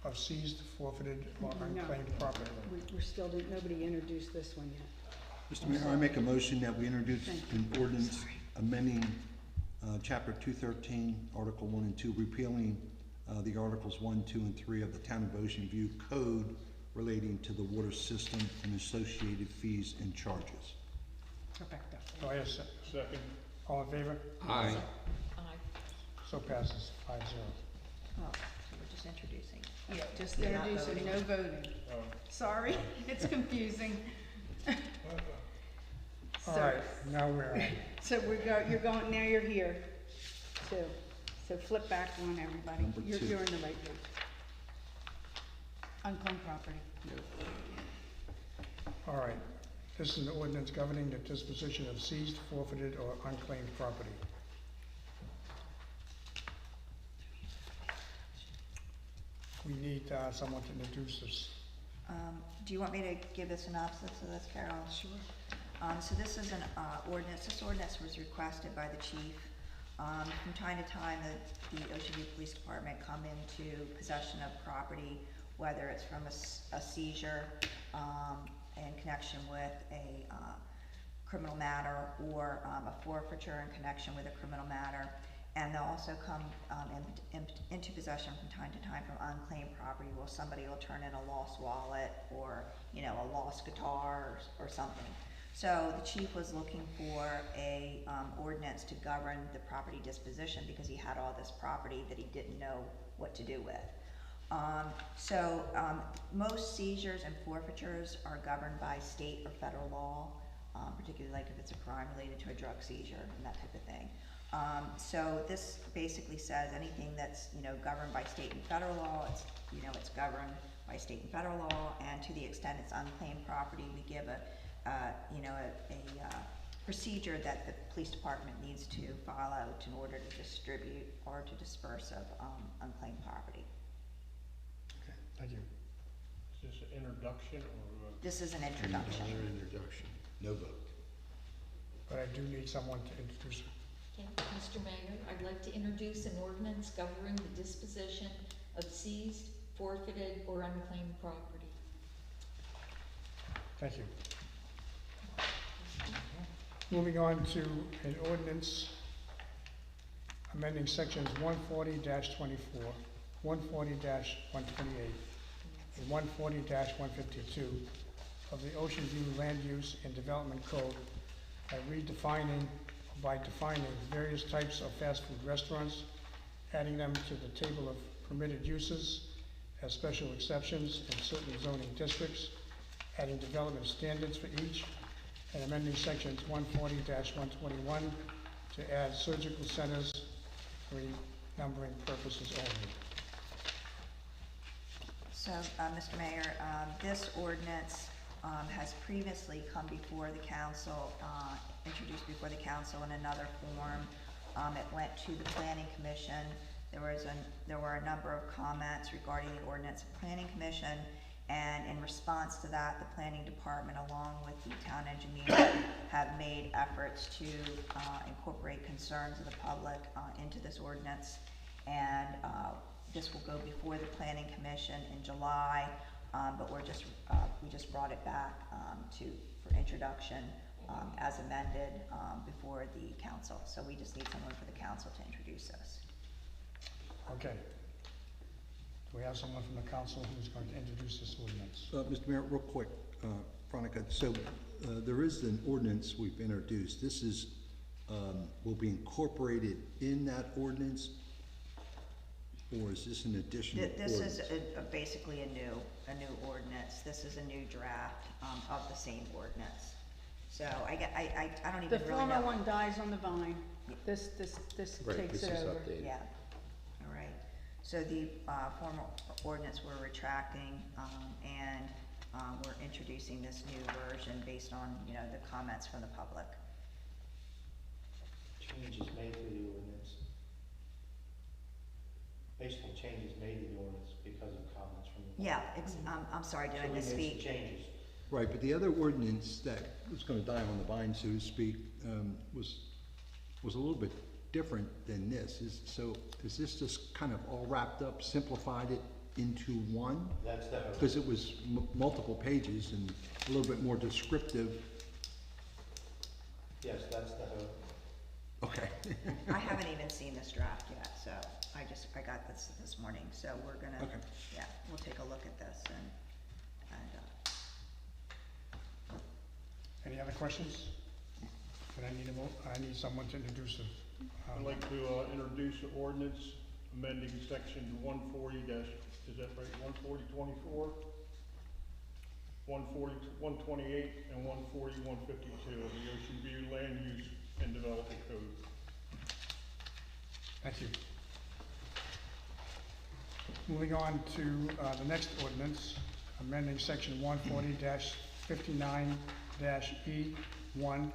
of seized, forfeited, or No. unclaimed property. We're still, nobody introduced this one yet. Mr. Mayor, I make a motion that we introduce Thank an ordinance amending Chapter 213, Article 1 and 2, repealing the Articles 1, 2, and 3 of the Town of Ocean View Code relating to the water system and associated fees and charges. Perfecto. Do I have Second. all in favor? Aye. Aye. So passes 5-0. Oh, so we're just introducing. Yeah, just You're not introduce it, no voting. Oh. Sorry, it's confusing. All So- right, now we're, So you're going, now you're here, too. So flip back one, everybody. Number You're 2. in the right page. Unclaimed property. all right. This is an ordinance governing the disposition of seized, forfeited, or unclaimed property. We need someone to introduce this. Do you want me to give a synopsis of this, Carol? Sure. So this is an ordinance. This ordinance was requested by the chief. From time to time, the Ocean View Police Department come into possession of property, whether it's from a seizure in connection with a criminal matter or a forfeiture in connection with a criminal matter. And they'll also come into possession from time to time from unclaimed property, where somebody will turn in a lost wallet or, a lost guitar or something. So the chief was looking for a ordinance to govern the property disposition because he had all this property that he didn't know what to do with. Most seizures and forfeitures are governed by state or federal law, particularly like if it's a crime related to a drug seizure and that type of thing. So this basically says anything that's, governed by state and federal law, it's governed by state and federal law, and to the extent it's unclaimed property, we give a procedure that the police department needs to follow in order to distribute or to disperse of unclaimed property. Okay, thank you. Is this an introduction or? This is an introduction. Another introduction. No vote. But I do need someone to introduce it. Okay, Mr. Mayor, I'd like to introduce an ordinance governing the disposition of seized, forfeited, or unclaimed property. Thank you. Moving on to an ordinance amending sections 140-24, 140-128, and 140-152 of the Ocean View Land Use and Development Code by defining various types of fast food restaurants, adding them to the table of permitted uses as special exceptions in certain zoning districts, adding development standards for each, and amending sections 140-121 to add surgical centers for numbering purposes only. So, Mr. Mayor, this ordinance has previously come before the council, introduced before the council in another form. It went to the Planning Commission. There were a number of comments regarding the ordinance of Planning Commission, and in response to that, the Planning Department, along with the town engineer, have made efforts to incorporate concerns of the public into this ordinance. And this will go before the Planning Commission in July. but we just brought it back, for introduction, as amended, before the council. So we just need someone for the council to introduce this. Okay. Do we have someone from the council who's going to introduce this ordinance? Mr. Mayor, real quick, Veronica, so there is an ordinance we've introduced. This is, will be incorporated in that ordinance, or is this an additional This ordinance? is basically a new ordinance. This is a new draft, of the same ordinance. So I don't even The really know. former one dies on the vine. This Right, takes this it is over. updated. Yeah, all right. So the former ordinance we're retracting, and we're introducing this new version based on, you know, the comments from the public. Changes made to the ordinance. Based on changes made to the ordinance because of comments from the public. Yeah, I'm sorry, did I So we made some misspeak? changes. Right, but the other ordinance that was gonna die on the vine, so to speak, was a little bit different than this. So is this just kind of all wrapped up, simplified it into one? That's the hope. Because it was multiple pages and a little bit more descriptive. Yes, that's the hope. Okay. I haven't even seen this draft yet, so I got this morning, so we're gonna, Okay. yeah, we'll take a look at this and Any other questions? Then I need someone to introduce it. I'd like to introduce the ordinance amending section 140 dash, is that right, 140-24, 140-128, and 140-152 of the Ocean View Land Use and Development Code. Thank you. Moving on to the next ordinance, amending section 140-59-E1,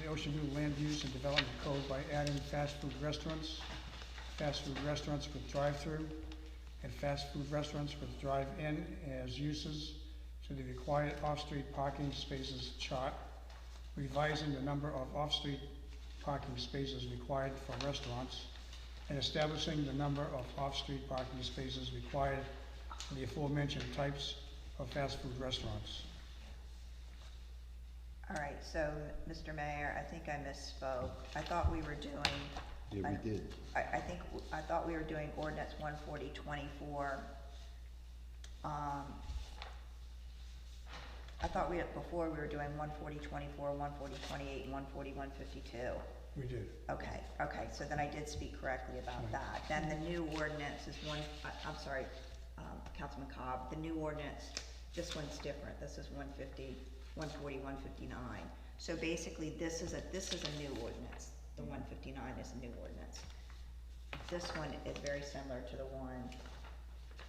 the Ocean View Land Use and Development Code by adding fast food restaurants with drive-through, and fast food restaurants with drive-in as uses to the required off-street parking spaces chart, revising the number of off-street parking spaces required for restaurants, and establishing the number of off-street parking spaces required for the aforementioned types of fast food restaurants. all right, so, Mr. Mayor, I think I misspoke. I thought we were doing, Yeah, we did. I thought we were doing ordinance 140-24. I thought before we were doing 140-24, 140-28, and 140-152. We did. Okay, so then I did speak correctly about Right. that. Then the new ordinance is I'm sorry, Councilman Cobb, the new ordinance, this one's different. This is 140, 159. So basically, this is a new ordinance. The 159 is a new ordinance. This one is very similar to the one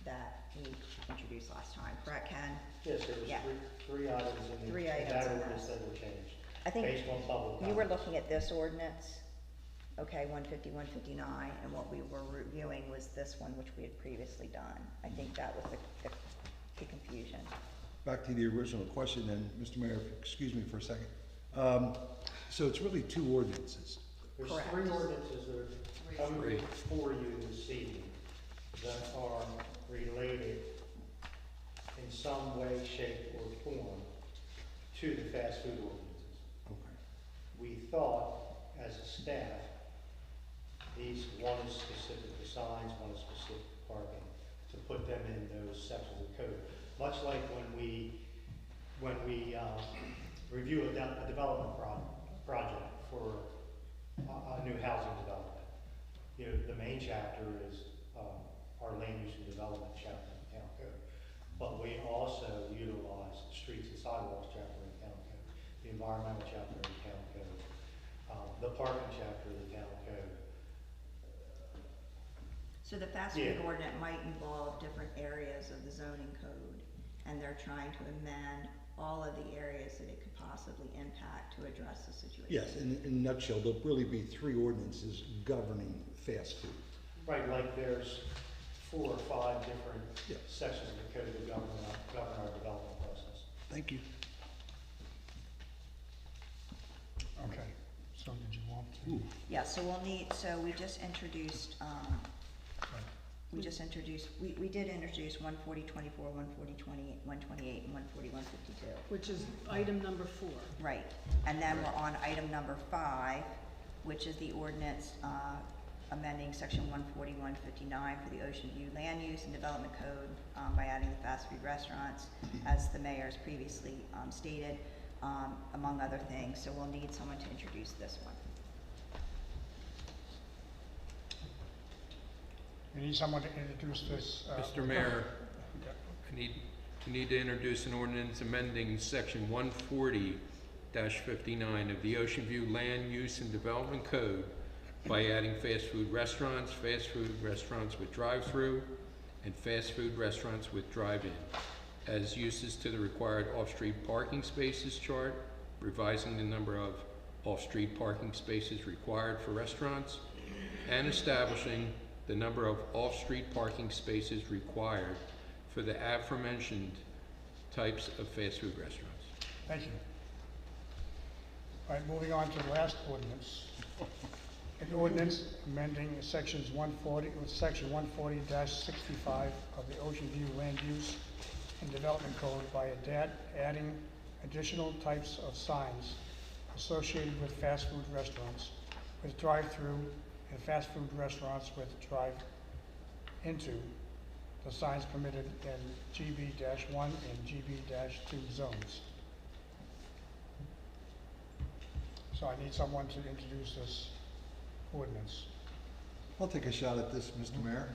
that we introduced last time, correct, Ken? Yes, there was Yeah. three items in Three in items that in ordinance that. that were changed, I think based on public you were comments. looking at this ordinance, okay, 150, 159, and what we were reviewing was this one, which we had previously done. I think that was the confusion. Back to the original question then, Mr. Mayor, excuse me for a second. So it's really two ordinances. There's Correct. three ordinances that are coming before you this evening that are related in some way, shape, or form to the fast food ordinances. Okay. We thought, as a staff, one is specific to signs, one is specific to parking, to put them in those sections of code. Much like when we review a development project for a new housing development. You know, the main chapter is our land use and development chapter in the town code. But we also utilize the streets and sidewalks chapter in the town code, the environmental chapter in the town code, the parking chapter in the town code. So the fast food Yeah. ordinance might involve different areas of the zoning code, and they're trying to amend all of the areas that it could possibly impact to address the situation. Yes, in a nutshell, there'll really be three ordinances governing fast food. Right, like there's 4 or 5 different Yeah. sections of the code that govern our development process. Thank you. Okay, so did you want to? Ooh. Yeah, so we just introduced, Right. We just introduced, we did introduce 14024, 14028, 128, and 14152. Which is item number 4. Right, and then we're on item number 5, which is the ordinance amending section 14159 for the Ocean View Land Use and Development Code by adding the fast food restaurants, as the mayor's previously stated, among other things. So we'll need someone to introduce this one. We need someone to introduce this. Mr. Mayor, Yeah. I need to introduce an ordinance amending section 140-59 of the Ocean View Land Use and Development Code by adding fast food restaurants with drive-through, and fast food restaurants with drive-in as uses to the required off-street parking spaces chart, revising the number of off-street parking spaces required for restaurants, and establishing the number of off-street parking spaces required for the aforementioned types of fast food restaurants. Thank you. All right, moving on to the last ordinance. An ordinance amending section 140-65 of the Ocean View Land Use and Development Code by adding additional types of signs associated with fast food restaurants with drive-through and fast food restaurants with drive-into the signs permitted in GB-1 and GB-2 zones. So I need someone to introduce this ordinance. I'll take a shot at this, Mr. Mayor.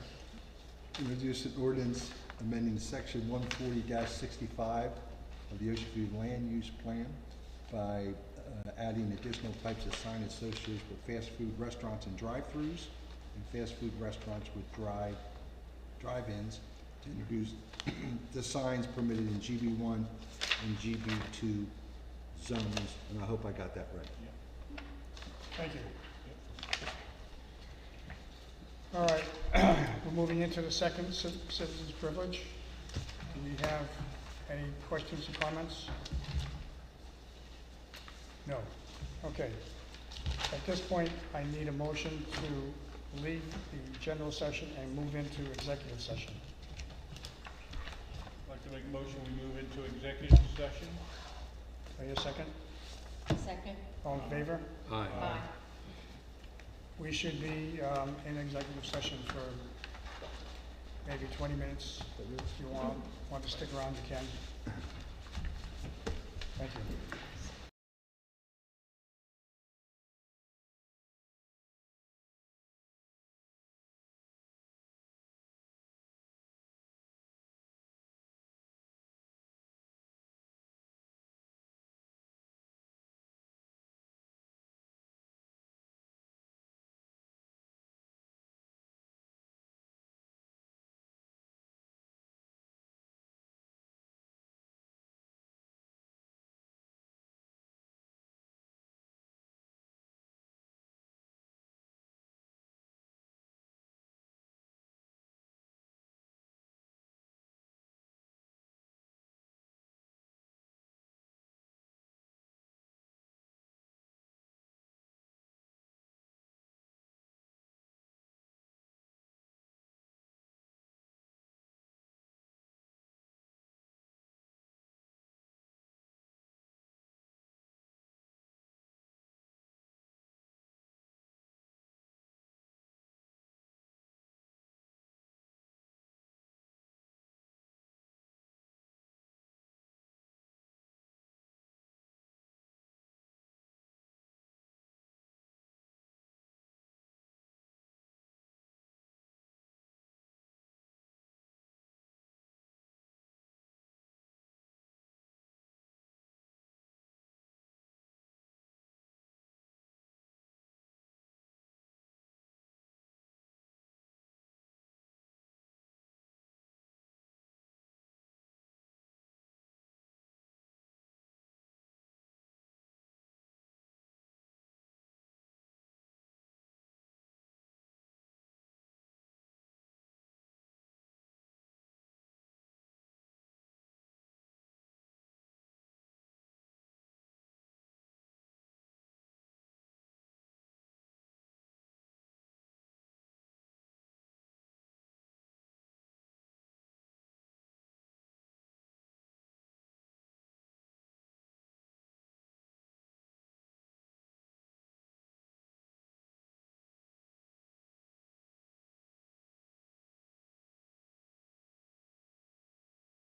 Introduce an ordinance amending section 140-65 of the Ocean View Land Use Plan by adding additional types of sign associated with fast food restaurants and drive-throughs and fast food restaurants with drive-ins to introduce the signs permitted in GB1 and GB2 zones, and I hope I got that right. Thank you. All right, we're moving into the second citizen's privilege. Do we have any questions or comments? No. Okay. At this point, I need a motion to leave the general session and move into executive session. I'd like to make a motion, we move into executive session. Do I hear a second? Second? All in favor? Aye. Aye. We should be in executive session for maybe 20 minutes. If you want to stick around, you can. Thank you.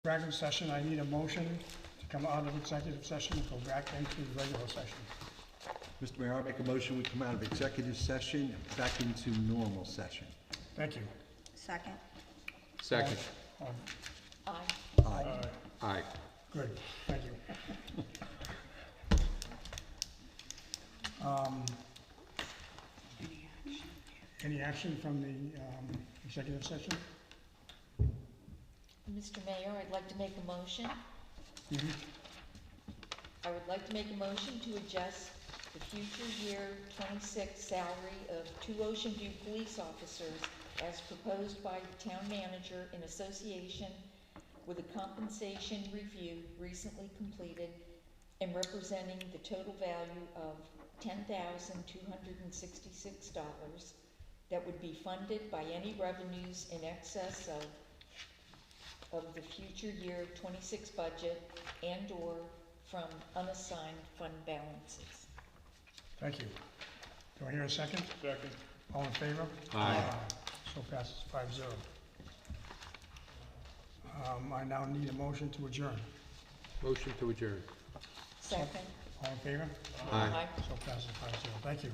regular session, I need a motion to come out of executive session and go back into regular session. Mr. Mayor, I make a motion, we come out of executive session back into normal session. Thank you. Second? Second. All- Aye. Aye. Aye. Good, thank you. Any action from the executive session? Mr. Mayor, I'd like to make a motion. Mhm. I would like to make a motion to adjust the future year 26 salary of 2 Ocean View police officers as proposed by the town manager in association with a compensation review recently completed and representing the total value of $10,266 that would be funded by any revenues in excess of the future year 26 budget and/or from unassigned fund balances. Thank you. Do I hear a second? Second. All in favor? Aye. So passes 5-0. I now need a motion to adjourn. Motion to adjourn. Second. All in favor? Aye. So passes 5-0. Thank you.